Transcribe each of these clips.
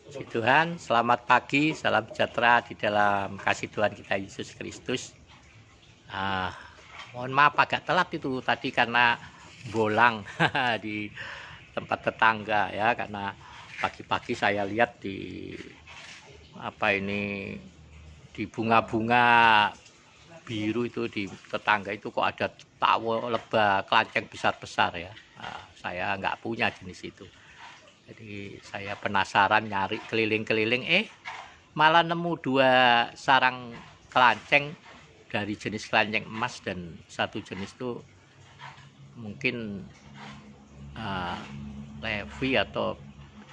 Puji Tuhan, selamat pagi, salam sejahtera di dalam kasih Tuhan kita Yesus Kristus. Ah, Mohon maaf agak telat itu tadi karena bolang di tempat tetangga ya, karena pagi-pagi saya lihat di di bunga-bunga biru itu di tetangga itu kok ada tawo lebah kelanceng besar-besar ya. Saya nggak punya jenis itu. Jadi saya penasaran nyari keliling-keliling, malah nemu 2 sarang kelanceng dari jenis kelanceng emas, dan satu jenis itu mungkin Levi atau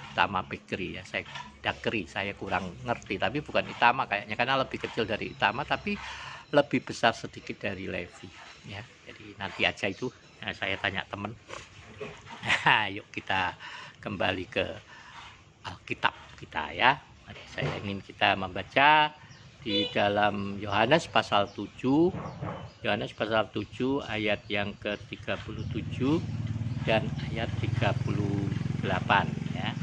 Itama Bakery ya, saya kurang ngerti, tapi bukan Itama kayaknya karena lebih kecil dari Itama tapi lebih besar sedikit dari Levi ya. Jadi nanti aja itu saya tanya temen. Yuk kita kembali ke Alkitab kita ya. Mari saya ingin kita membaca di dalam Yohanes pasal 7. Yohanes pasal 7 ayat yang ke-37 dan ayat 38 ya.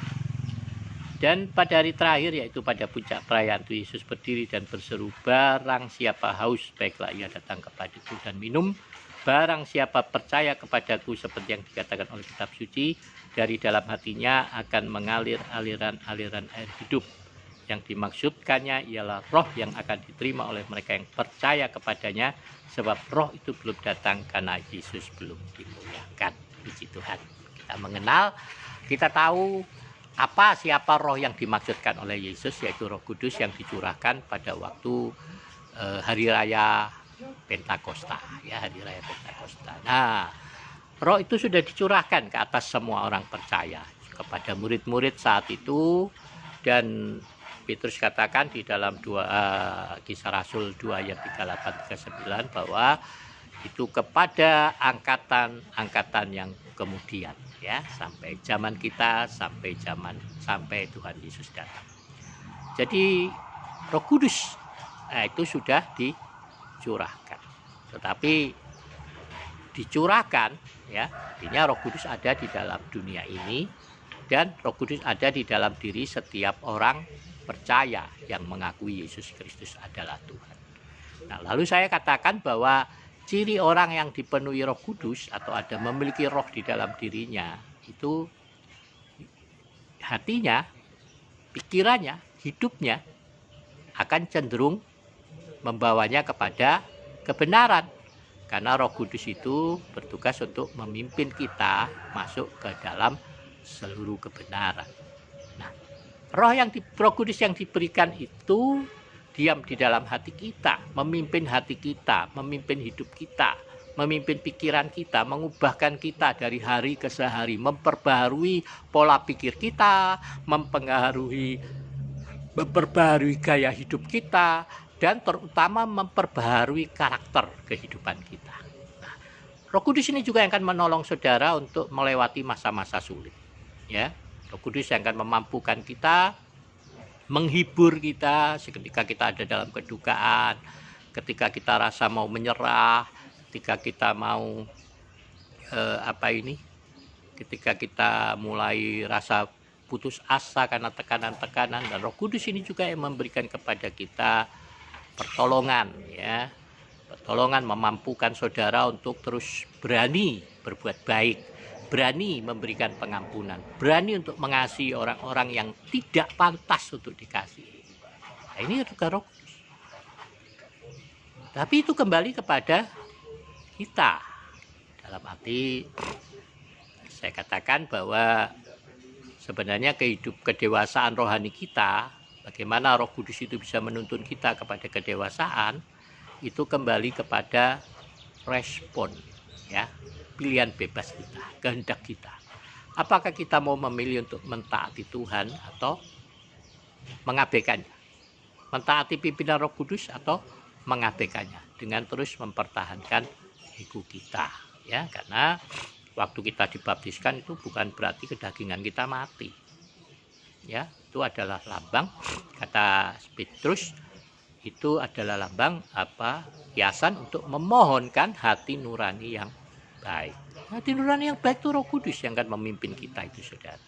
Dan pada hari terakhir, yaitu pada puncak perayaan itu, Yesus berdiri dan berseru, "Barang siapa haus, baiklah ia datang kepadaku dan minum. Barang siapa percaya kepadaku, seperti yang dikatakan oleh kitab suci, dari dalam hatinya akan mengalir aliran-aliran air hidup." Yang dimaksudkannya ialah roh yang akan diterima oleh mereka yang percaya kepadanya, sebab roh itu belum datang karena Yesus belum dimuliakan. Puji Tuhan. Kita mengenal, kita tahu siapa roh yang dimaksudkan oleh Yesus, yaitu Roh Kudus yang dicurahkan pada waktu hari raya Pentakosta ya, hari raya Pentakosta. Nah, roh itu sudah dicurahkan ke atas semua orang percaya, kepada murid-murid saat itu, dan Petrus katakan di dalam Kisah Rasul 2 ayat 38-39 bahwa itu kepada angkatan yang kemudian ya, sampai zaman kita, sampai Tuhan Yesus datang. Jadi Roh Kudus itu sudah dicurahkan. Tetapi dicurahkan ya, artinya Roh Kudus ada di dalam dunia ini, dan Roh Kudus ada di dalam diri setiap orang percaya yang mengakui Yesus Kristus adalah Tuhan. Nah, lalu saya katakan bahwa ciri orang yang dipenuhi Roh Kudus atau ada memiliki roh di dalam dirinya itu hatinya, pikirannya, hidupnya akan cenderung membawanya kepada kebenaran. Karena Roh Kudus itu bertugas untuk memimpin kita masuk ke dalam seluruh kebenaran. Nah, Roh Kudus yang diberikan itu diam di dalam hati kita, memimpin hati kita, memimpin hidup kita, memimpin pikiran kita, mengubahkan kita dari hari ke sehari, memperbaharui pola pikir kita, memperbaharui gaya hidup kita, dan terutama memperbaharui karakter kehidupan kita. Nah, Roh Kudus ini juga yang akan menolong saudara untuk melewati masa-masa sulit ya. Roh Kudus yang akan memampukan kita, menghibur kita ketika kita ada dalam kedukaan, ketika kita rasa mau menyerah, ketika kita mau ketika kita mulai rasa putus asa karena tekanan-tekanan. Dan Roh Kudus ini juga yang memberikan kepada kita pertolongan ya, pertolongan, memampukan saudara untuk terus berani berbuat baik, berani memberikan pengampunan, berani untuk mengasihi orang-orang yang tidak pantas untuk dikasihi. Nah, ini juga Roh Kudus. Tapi itu kembali kepada kita. Dalam arti saya katakan bahwa sebenarnya kedewasaan rohani kita, bagaimana Roh Kudus itu bisa menuntun kita kepada kedewasaan, itu kembali kepada respon ya, pilihan bebas kita, kehendak kita. Apakah kita mau memilih untuk mentaati Tuhan atau mengabaikannya? Mentaati pimpinan Roh Kudus atau mengabaikannya dengan terus mempertahankan ego kita ya, karena waktu kita dibaptiskan itu bukan berarti kedagingan kita mati ya, itu adalah lambang, kata Petrus, itu adalah lambang hiasan untuk memohonkan hati nurani yang baik. Hati nurani yang baik itu Roh Kudus yang akan memimpin kita itu saudara.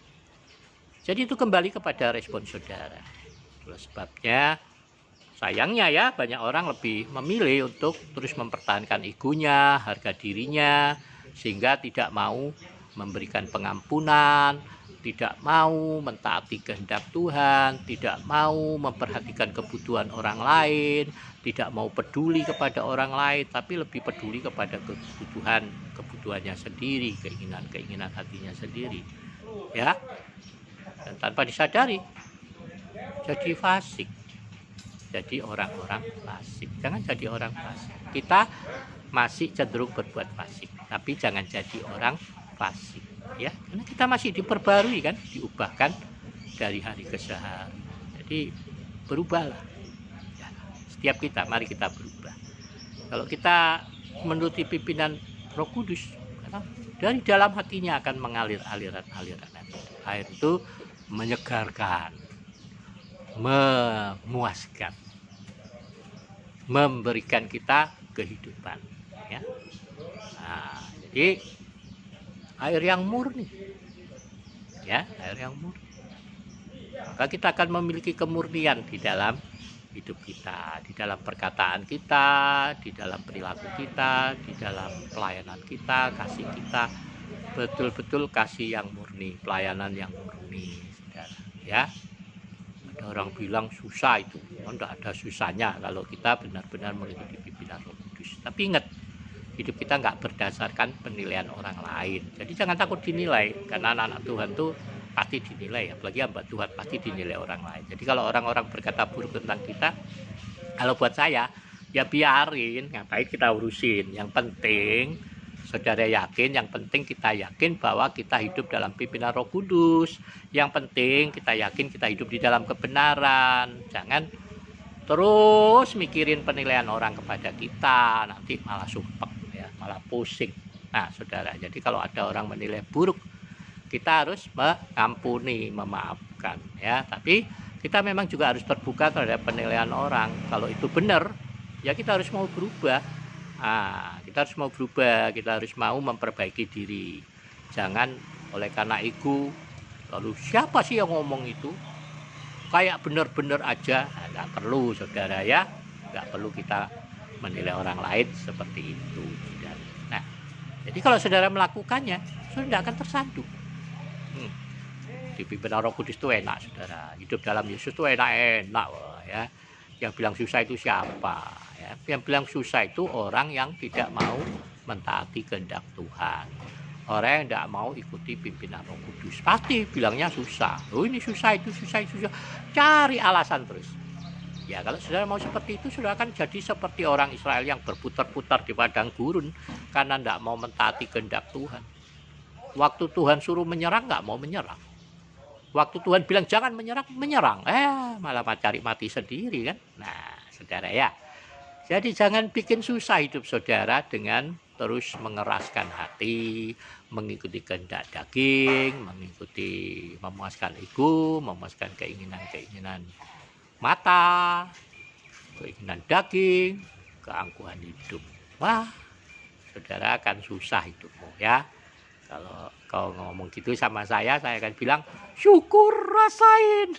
Jadi itu kembali kepada respon saudara. Itulah sebabnya sayangnya ya banyak orang lebih memilih untuk terus mempertahankan egonya, harga dirinya, sehingga tidak mau memberikan pengampunan, tidak mau mentaati kehendak Tuhan, tidak mau memperhatikan kebutuhan orang lain, tidak mau peduli kepada orang lain, tapi lebih peduli kepada kebutuhannya sendiri, keinginan hatinya sendiri. Ya, dan tanpa disadari jadi fasik, jadi orang-orang fasik. Jangan jadi orang fasik. Kita masih cenderung berbuat fasik, tapi jangan jadi orang fasik, ya, karena kita masih diperbarui kan, diubahkan dari hari ke hari. Jadi berubahlah, ya, setiap kita, mari kita berubah. Kalau kita menuruti pimpinan Roh Kudus, dari dalam hatinya akan mengalir aliran-aliran air itu, menyegarkan, memuaskan, memberikan kita kehidupan, ya. Nah, jadi air yang murni, ya, air yang murni. Maka kita akan memiliki kemurnian di dalam hidup kita, di dalam perkataan kita, di dalam perilaku kita, di dalam pelayanan kita, kasih kita, betul-betul kasih yang murni, pelayanan yang murni, saudara, ya. Ada orang bilang susah itu, tidak ada susahnya kalau kita benar-benar mengikuti pimpinan Roh Kudus. Tapi ingat, hidup kita nggak berdasarkan penilaian orang lain. Jadi jangan takut dinilai, karena anak-anak Tuhan tuh pasti dinilai, apalagi hamba Tuhan pasti dinilai orang lain. Jadi kalau orang-orang berkata buruk tentang kita, kalau buat saya ya biarin, ngapain kita urusin. Yang penting saudara yakin, yang penting kita yakin bahwa kita hidup dalam pimpinan Roh Kudus. Yang penting kita yakin kita hidup di dalam kebenaran. Jangan terus mikirin penilaian orang kepada kita, nanti malah sumpek, ya, malah pusing. Nah, saudara, jadi kalau ada orang menilai buruk, kita harus mengampuni, memaafkan, ya. Tapi kita memang juga harus terbuka terhadap penilaian orang. Kalau itu benar, ya kita harus mau berubah. Nah, kita harus mau berubah, kita harus mau memperbaiki diri. Jangan oleh karena ego, lalu siapa sih yang ngomong itu? Kayak benar-benar aja, nggak perlu, saudara, ya. Nggak perlu kita menilai orang lain seperti itu, saudara. Nah, jadi kalau saudara melakukannya, saudara tidak akan tersandung. Di pimpinan Roh Kudus itu enak, saudara. Hidup dalam Yesus itu enak-enak, ya. Yang bilang susah itu siapa? Ya, yang bilang susah itu orang yang tidak mau mentaati kehendak Tuhan. Orang yang tidak mau ikuti pimpinan Roh Kudus pasti bilangnya susah. Oh, ini susah, itu susah, itu susah. Cari alasan terus. Ya, kalau saudara mau seperti itu, saudara akan jadi seperti orang Israel yang berputar-putar di padang gurun karena tidak mau mentaati kehendak Tuhan. Waktu Tuhan suruh menyerang, nggak mau menyerang. Waktu Tuhan bilang jangan menyerang, menyerang. Malah cari mati sendiri kan. Nah, saudara, ya. Jadi jangan bikin susah hidup saudara dengan terus mengeraskan hati, mengikuti kehendak daging, memuaskan ego, memuaskan keinginan-keinginan mata, keinginan daging, keangkuhan hidup. Wah, saudara akan susah hidupmu, ya. Kalau kau ngomong gitu sama saya akan bilang, syukur rasain.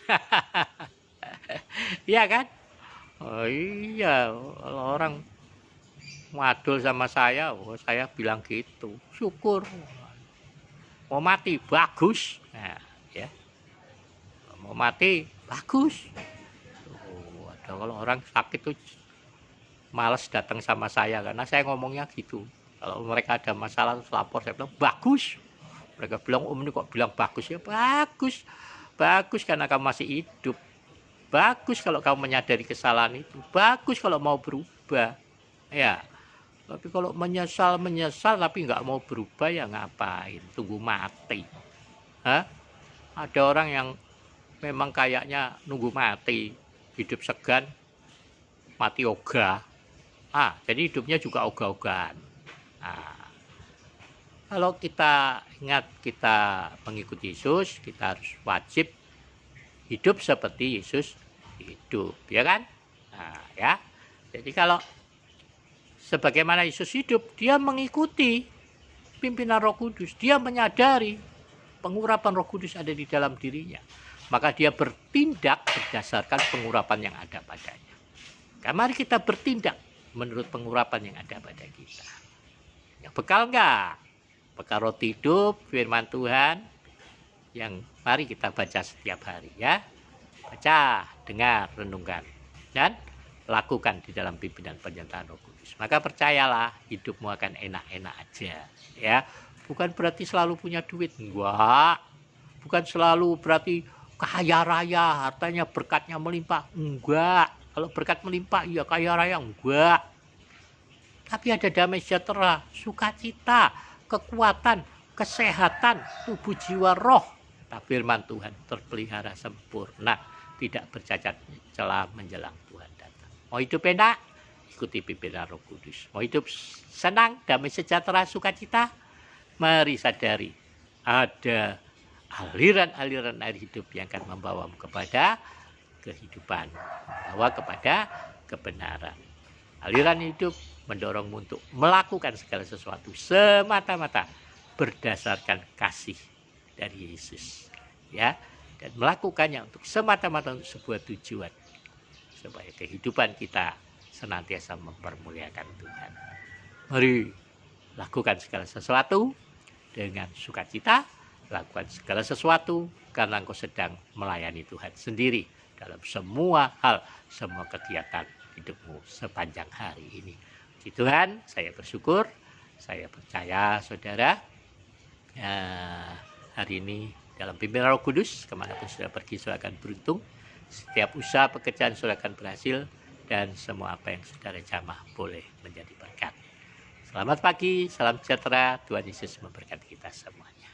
Iya kan? Oh iya, kalau orang ngadul sama saya, saya bilang gitu, syukur. Mau mati, bagus. Nah, ya. Mau mati, bagus. Ada kalau orang sakit tuh males datang sama saya, karena saya ngomongnya gitu. Kalau mereka ada masalah terus lapor, saya bilang bagus. Mereka bilang, om ini kok bilang bagus? Ya bagus. Bagus karena kamu masih hidup. Bagus kalau kamu menyadari kesalahan itu. Bagus kalau mau berubah. Ya. Tapi kalau menyesal tapi nggak mau berubah, ya ngapain? Tunggu mati. Hah? Ada orang yang memang kayaknya nunggu mati. Hidup segan, mati ogah. Jadi hidupnya juga ogah-ogahan. Kalau kita ingat kita mengikuti Yesus, kita harus wajib hidup seperti Yesus hidup, ya kan? Ya. Jadi kalau sebagaimana Yesus hidup, dia mengikuti pimpinan Roh Kudus, dia menyadari pengurapan Roh Kudus ada di dalam dirinya, maka dia bertindak berdasarkan pengurapan yang ada padanya. Mari kita bertindak menurut pengurapan yang ada pada kita. Yang bekal enggak? Bekal roti hidup, firman Tuhan, yang mari kita baca setiap hari ya. Baca, dengar, renungkan, dan lakukan di dalam pimpinan penyertaan Roh Kudus. Maka percayalah, hidupmu akan enak-enak aja ya. Bukan berarti selalu punya duit, enggak. Bukan selalu berarti kaya raya, hartanya berkatnya melimpah, enggak. Kalau berkat melimpah, iya kaya raya, enggak. Tapi ada damai sejahtera, sukacita, kekuatan, kesehatan, tubuh jiwa roh. Firman Tuhan terpelihara sempurna, tidak bercacat celah menjelang Tuhan datang. Mau hidup enak? Ikuti pimpinan Roh Kudus. Mau hidup senang, damai sejahtera, sukacita? Mari sadari, ada aliran-aliran air hidup yang akan membawamu kepada kehidupan, membawa kepada kebenaran. Aliran hidup mendorongmu untuk melakukan segala sesuatu semata-mata berdasarkan kasih dari Yesus, ya, dan melakukannya untuk semata-mata untuk sebuah tujuan, supaya kehidupan kita senantiasa mempermuliakan Tuhan. Mari lakukan segala sesuatu dengan sukacita, lakukan segala sesuatu karena engkau sedang melayani Tuhan sendiri dalam semua hal, semua kegiatan hidupmu sepanjang hari ini. Puji Tuhan, saya bersyukur, saya percaya saudara hari ini dalam pimpinan Roh Kudus, kemanapun saudara pergi saudara akan beruntung, setiap usaha pekerjaan saudara akan berhasil, dan semua apa yang saudara jamah boleh menjadi berkat. Selamat pagi, salam sejahtera, Tuhan Yesus memberkati kita semuanya.